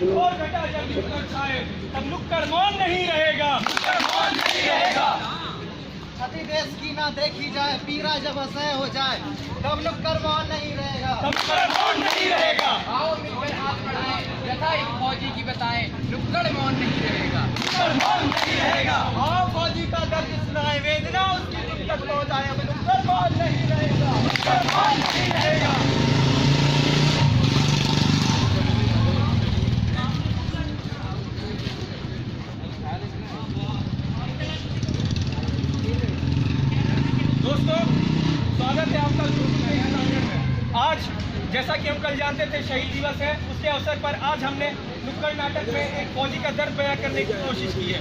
घोर घटा जब नुक्कड़ छाए तब नुक्कड़ मौन नहीं रहेगा, मौन नहीं रहेगा। अति देश की ना देखी जाए, पीरा जब असह्य हो जाए तब नुक्कड़ मौन नहीं रहेगा, तब नुक्कड़ मौन नहीं रहेगा। आओ मिलकर हाथ बढ़ाएं, यथा एक फौजी की बताएं, नुक्कड़ मौन नहीं रहेगा, नुक्कड़ मौन नहीं रहेगा। आओ फौजी का दर्द सुनाए, वेदना उसकी तुम तक पहुंचाए, अब नुक्कड़ मौन नहीं रहेगा, नुक्कड़ मौन नहीं रहेगा। दोस्तों, स्वागत है आपका आज। जैसा कि हम कल जानते थे शहीद दिवस है, उसके अवसर पर आज हमने नुक्कड़ नाटक में एक फौजी का दर्द बयां करने की कोशिश की है।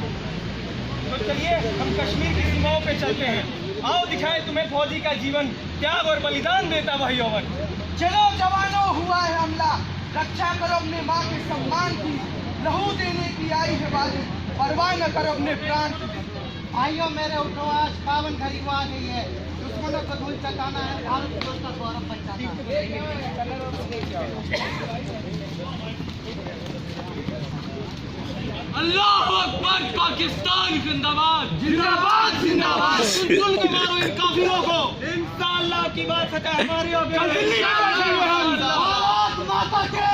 तो चलिए हम कश्मीर की सीमाओं पे चलते हैं। आओ दिखाएं तुम्हें फौजी का जीवन, त्याग और बलिदान देता वह यौवन। चलो जवानों, हुआ है हमला, रक्षा करो अपने माँ के सम्मान की, लहू देने की आई है बारी, परवाह न करो अपने प्राण की। भाइयों मेरे उठो, आज पावन घड़ी आ गई है, दुश्मनों को धूल चटाना है, भारत देश का गौरव बचाना है। अल्लाह अकबर, पाकिस्तान जिंदाबाद, जिंदाबाद जिंदाबाद। सुन के मारो इन काफिरों को, इंशाअल्लाह की बात सच है हमारी। भारत माता के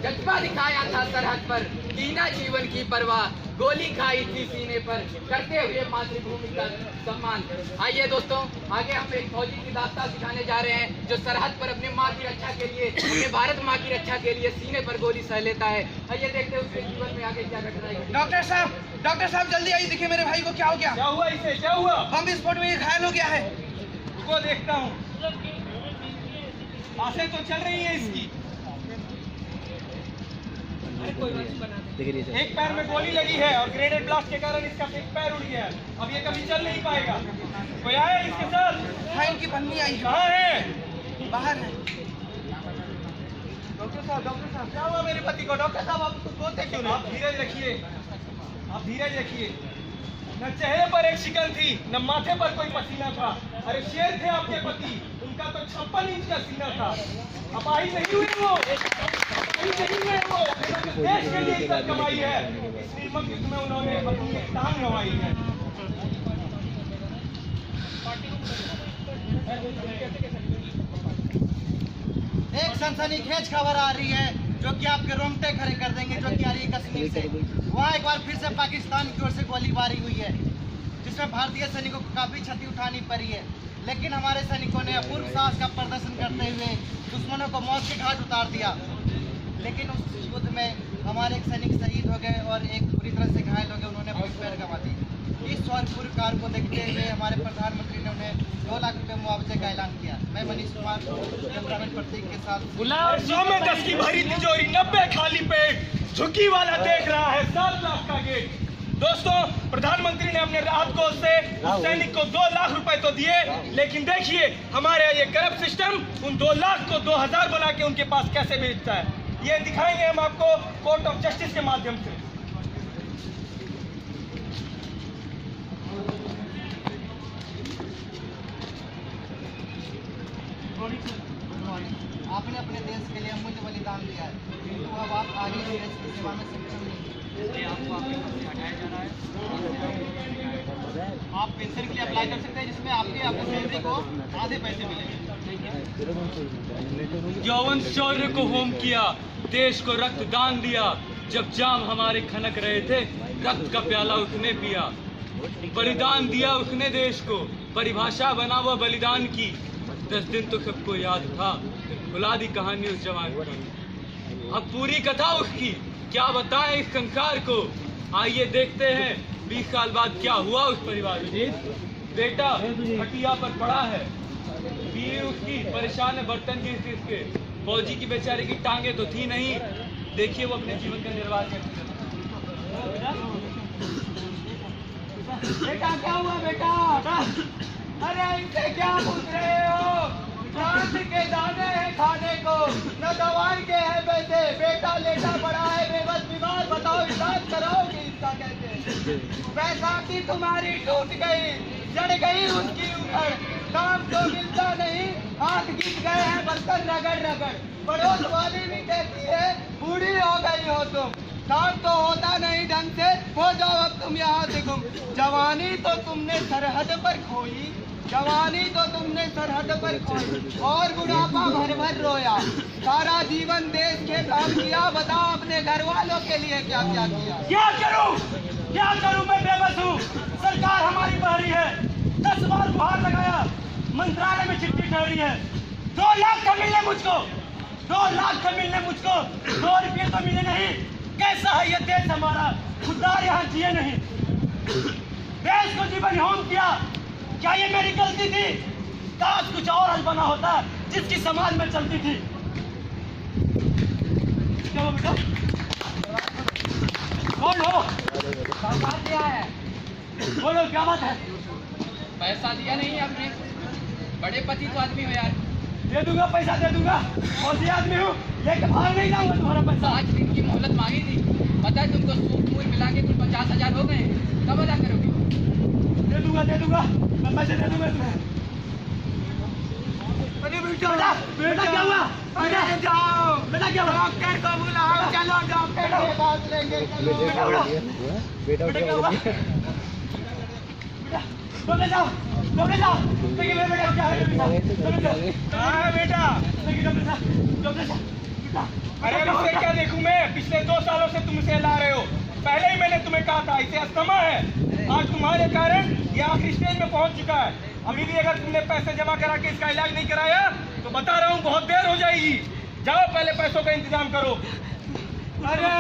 जज्बा दिखाया था सरहद पर, कीना जीवन की परवाह, गोली खाई थी सीने पर, करते हुए मातृभूमि का सम्मान। आइए दोस्तों, आगे हम एक फौजी की दास्तान सिखाने जा रहे हैं जो सरहद पर अपने माँ की रक्षा के लिए, अपने भारत माँ की रक्षा के लिए सीने पर गोली सह लेता है। आइए देखते हैं उसके जीवन में आगे क्या घटना है। डॉक्टर साहब जल्दी आइए, देखिए मेरे भाई को क्या हो गया। क्या हुआ इसे, क्या हुआ? हम विस्फोट में ये घायल हो गया है। उसको देखता हूँ, आंखें तो चल रही है इसकी। एक पैर में गोली लगी है और ग्रेनेड ब्लास्ट के कारण इसका एक पैर उड़ गया है। अब ये कभी चल नहीं पाएगा। कोई आया इसके साथ? हाँ, इनकी पत्नी आई है। कहाँ है? बाहर है। डॉक्टर साहब क्या हुआ मेरे पति को? डॉक्टर साहब आप कुछ बोलते क्यों नहीं? आप धीरज रखिए, आप धीरज रखिए। न चेहरे पर एक शिकन थी, न माथे पर कोई पसीना था। अरे शेर थे आपके पति, उनका तो 56 इंच का सीना था। अपाहिज नहीं हुए वो, अपाहिज नहीं हुए वो। देश के लिए इज्जत कमाई है, इस निर्मम युद्ध में उन्होंने अपनी एक टांग गंवाई है। एक सनसनीखेज खबर आ रही है जो कि आपके रोंगटे खड़े कर देंगे, जो कि आ रही है कश्मीर से। वहाँ एक बार फिर से पाकिस्तान की ओर से गोलीबारी हुई है, जिसमें भारतीय सैनिकों को काफी क्षति उठानी पड़ी है। लेकिन हमारे सैनिकों ने अपूर्व साहस का प्रदर्शन करते हुए दुश्मनों को मौत के घाट उतार दिया। लेकिन उस युद्ध में हमारे एक सैनिक शहीद हो गए और एक पूरी तरह से घायल हो गए, उन्होंने अपने पैर गंवा दिए। इस शौर्यपूर्ण कार्य को देखते हुए हमारे प्रधानमंत्री ने उन्हें 2 लाख रुपए मुआवजे का ऐलान किया। मैं मनीष कुमार कैमरामैन प्रतीक के साथ। 100 में 10 की भरी तिजोरी, 90 खाली पेट, झुकी वाला देख रहा है 7 लाख का गेट। दोस्तों, प्रधानमंत्री ने अपने राहत कोष से उस सैनिक को 2 लाख रुपए तो दिए, लेकिन देखिए हमारे ये करप्ट सिस्टम उन 2 लाख को 2000 बना के उनके पास कैसे भेजता है। ये दिखाएंगे हम आपको कोर्ट ऑफ जस्टिस के माध्यम से। आपने अपने देश के लिए अमूल्य बलिदान दिया है, किंतु अब आप आगे देश की सेवा में सक्षम नहीं। इसलिए आपको आपके पद से हटाया जा रहा है। आप पेंशन के लिए अप्लाई कर सकते हैं, जिसमें आपकी सैलरी को आधे पैसे मिलेंगे। यौवन शौर्य को होम किया, देश को रक्त दान दिया। जब जाम हमारे खनक रहे थे, रक्त का प्याला उसने पिया। बलिदान दिया उसने देश को, परिभाषा बना वह बलिदान की। 10 दिन तो सबको याद था, भुला दी कहानी उस जवान की। अब पूरी कथा उसकी क्या बताएं इस संसार को। आइए देखते हैं 20 साल बाद क्या हुआ उस परिवार में। बेटा खटिया पर पड़ा है, बीवी उसकी परेशान है बर्तन की इसके। फौजी की बेचारे की टांगे तो थी नहीं, देखिए वो अपने जीवन का निर्वाह कैसे करता है। बेटा क्या हुआ बेटा? अरे इनसे क्या पूछ रहे हो? चांद के दाने हैं खाने को, न दवाई के हैं पैसे। बेटा लेटा पड़ा है बेबस बीमार, बताओ इलाज करो। बैसाखी तुम्हारी टूट गई, जड़ गई उसकी उखड़, काम तो मिलता नहीं, हाथ गिर गए हैं बर्तन रगड़ रगड़। पड़ोस वाली भी कहती है बूढ़ी हो गई हो तुम, काम तो होता नहीं ढंग से, हो जाओ अब तुम यहाँ से गुम। जवानी तो तुमने सरहद पर खोई, जवानी तो तुमने सरहद पर खोई, और बुढ़ापा भर भर रोया। सारा जीवन देश के काम किया, बताओ अपने घर वालों के लिए क्या क्या किया। क्या करूं मैं बेबस हूँ। सरकार हमारी बहरी है, 10 बार गुहार लगाया, मंत्रालय में चिट्ठी ठहरी है। 2 लाख का मिलने मुझको, 2 लाख का मिलने मुझको, 2 रुपये तो मिले नहीं। कैसा है ये देश हमारा, खुददार यहाँ जिए नहीं। देश को जीवन होम किया, क्या ये मेरी गलती थी? काश कुछ और हल बना होता जिसकी समाज में चलती थी। क्या हो बेटा? कौन हो? बात दिया है, बोलो क्या बात है? पैसा दिया नहीं है आपने, बड़े पति तो आदमी हो यार। दे दूंगा, पैसा दे दूंगा, कौन सी आदमी हूँ, लेके भाग नहीं जाऊंगा तुम्हारा पैसा। 5 दिन की मोहलत मांगी थी, पता है तुमको, सूट मूल मिला के कुल 50,000 हो गए, कब अदा करोगे? दे दूंगा, मैं पैसे दे दूंगा तुम्हें। अरे बेटा क्या हुआ? अरे जाओ, बेटा क्या हुआ? डॉक्टर को बुलाओ, चलो डॉक्टर के पास लेंगे। बेटा उठो। बेटा क्या हुआ? डॉक्टर साहब, देखिए मेरे बेटा क्या है? बेटा, अरे इसे क्या देखूं मैं? पिछले 2 सालों से तुम इसे ला रहे हो, पहले ही मैंने तुम्हें कहा था इसे अस्थमा है। आज तुम्हारे कारण ये आखिरी स्टेज में पहुंच चुका है। अभी भी अगर तुमने पैसे जमा करा के इसका इलाज नहीं कराया तो बता रहा हूँ बहुत देर हो जाएगी। जाओ पहले पैसों का इंतजाम करो। अरे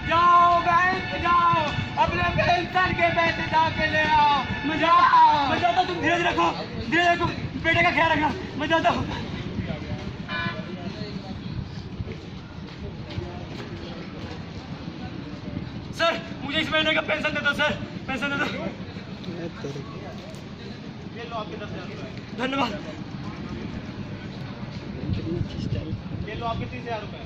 जाओ बैंक जाओ, अपने पेंशन के पैसे जाके ले आओ। मैं जाता, तुम धीरज रखो, बेटे का ख्याल रखना। मैं जाता हूँ। सर मुझे इस महीने का पेंशन दे दो सर, पेंशन दे दो। ये लो आपके 10,000 रुपए। धन्यवाद। ये लो आपके 30,000 रुपए।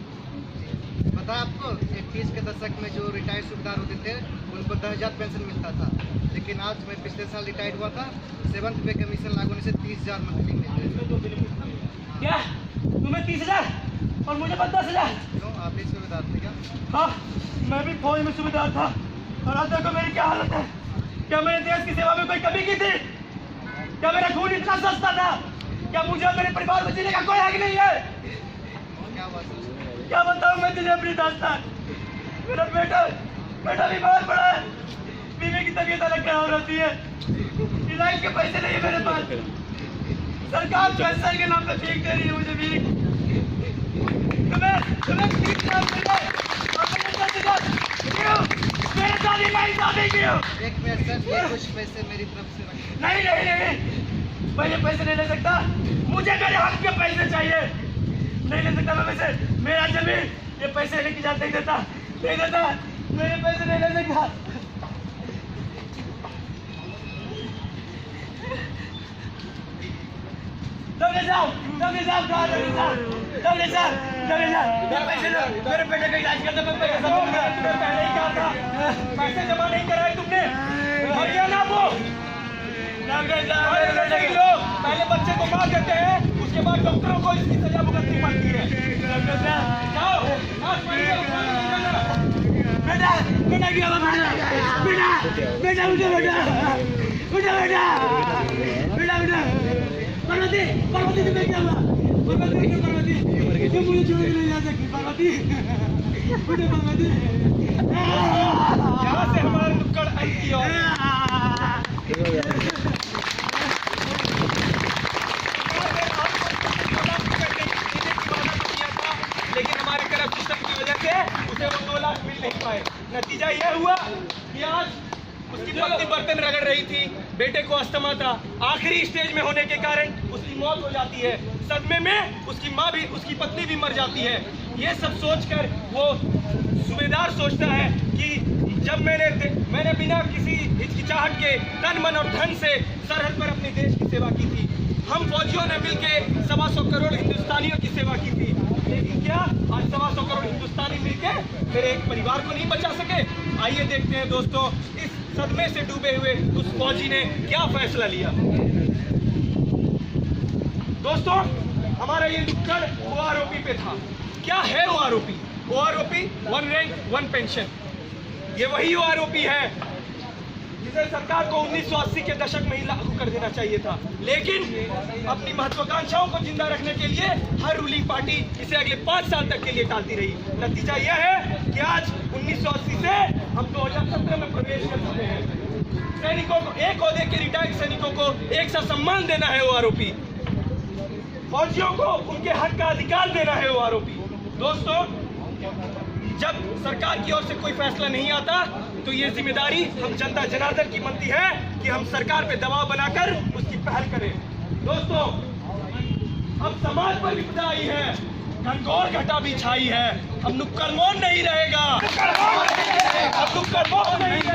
पता है आपको, 30 के दशक में जो रिटायर्ड सूबेदार होते थे उनको 10,000 पेंशन मिलता था, लेकिन आज मैं पिछले साल रिटायर्ड हुआ था, 7th पे कमीशन लागू होने से 30,000 मंथली मिलते हैं। क्या तुम्हें 30,000 और मुझे 10,000? क्यों, आप भी सूबेदार थे क्या? हाँ, मैं भी फौज में सूबेदार था और आज देखो मेरी क्या हालत है। क्या मैंने देश की सेवा में कोई कमी की थी? क्या मेरा खून इतना सस्ता था? क्या मुझे और मेरे परिवार में जीने का कोई हक नहीं है? क्या बात है? क्या बताऊं मैं तुझे अपनी दास्तान। मेरा बेटा बीमार पड़ा है, बीवी की तबीयत अलग खराब रहती है, इलाज के पैसे नहीं है मेरे पास। सरकार पैसा के नाम पे भीख दे रही है मुझे, भीख। तुम्हें भीख ना मिले और मेरे शादी नहीं शादी की हो। 1 मिनट सर, ये कुछ पैसे मेरी तरफ से रखिए। नहीं, मैं ये पैसे नहीं ले सकता, मुझे मेरे हक के पैसे चाहिए। नहीं ले सकता मैं पैसे, मेरा जमीन ये पैसे लेके जाते नहीं देता, मेरे पैसे नहीं ले सकता। मेरे बेटे का इलाज करने में पैसे दूंगा। तुम्हें पहले ही कहा था, पैसे जमा नहीं कराए तुमने, भैया ना वो पहले बच्चे को मार देते हैं, उसके बाद डॉक्टरों को इसकी सजा भुगतनी पड़ती है। बेटा क्या हुआ? बेटा पार्वती तुम्हें क्या हुआ? पार्वती तुम मुझे छोड़ के नहीं जा सकती। पार्वती यहाँ से हमारा नुक्कड़ अंत की ओर। लेकिन हमारे करप्ट सिस्टम की वजह से उसे वो 2 लाख मिल नहीं पाए। नतीजा यह हुआ कि आज उसकी पत्नी बर्तन रगड़ रही थी, बेटे को अस्थमा था, आखिरी स्टेज में होने के कारण उसकी मौत हो जाती है। सदमे में उसकी माँ भी, उसकी पत्नी भी मर जाती है। ये सब सोचकर वो सूबेदार सोचता है कि जब मैंने बिना किसी हिचकिचाहट के तन मन और धन से सरहद पर अपने देश की सेवा की थी। हम फौजियों ने मिलकर 125 करोड़ हिंदुस्तानियों की सेवा की थी, लेकिन क्या आज 125 करोड़ हिंदुस्तानी मिलकर मेरे एक परिवार को नहीं बचा सके? आइए देखते हैं दोस्तों इस सदमे से डूबे हुए उस फौजी ने क्या फैसला लिया। दोस्तों, हमारा ये नुक्कड़ OROP पे था। क्या है OROP? OROP, one rank one pension. ये वही OROP है जिसे सरकार को 1980 के दशक में ही लागू कर देना चाहिए था, लेकिन अपनी महत्वाकांक्षाओं को जिंदा रखने के लिए हर रूलिंग पार्टी इसे अगले 5 साल तक के लिए टालती रही। नतीजा यह है कि आज 1980 से हम 2017 में प्रवेश कर चुके हैं। सैनिकों को, एक ओहदे के रिटायर्ड सैनिकों को एक सा सम्मान देना है OROP, फौजियों को उनके हक का अधिकार देना है OROP। दोस्तों, जब सरकार की ओर से कोई फैसला नहीं आता तो ये जिम्मेदारी हम जनता जनार्दन की बनती है कि हम सरकार पे दबाव बनाकर उसकी पहल करें। दोस्तों, अब समाज पर विपदा आई है, घनघोर घटा भी छाई है। अब नुक्कड़ मौन नहीं रहेगा, अब नुक्कड़ मौन नहीं रहेगा।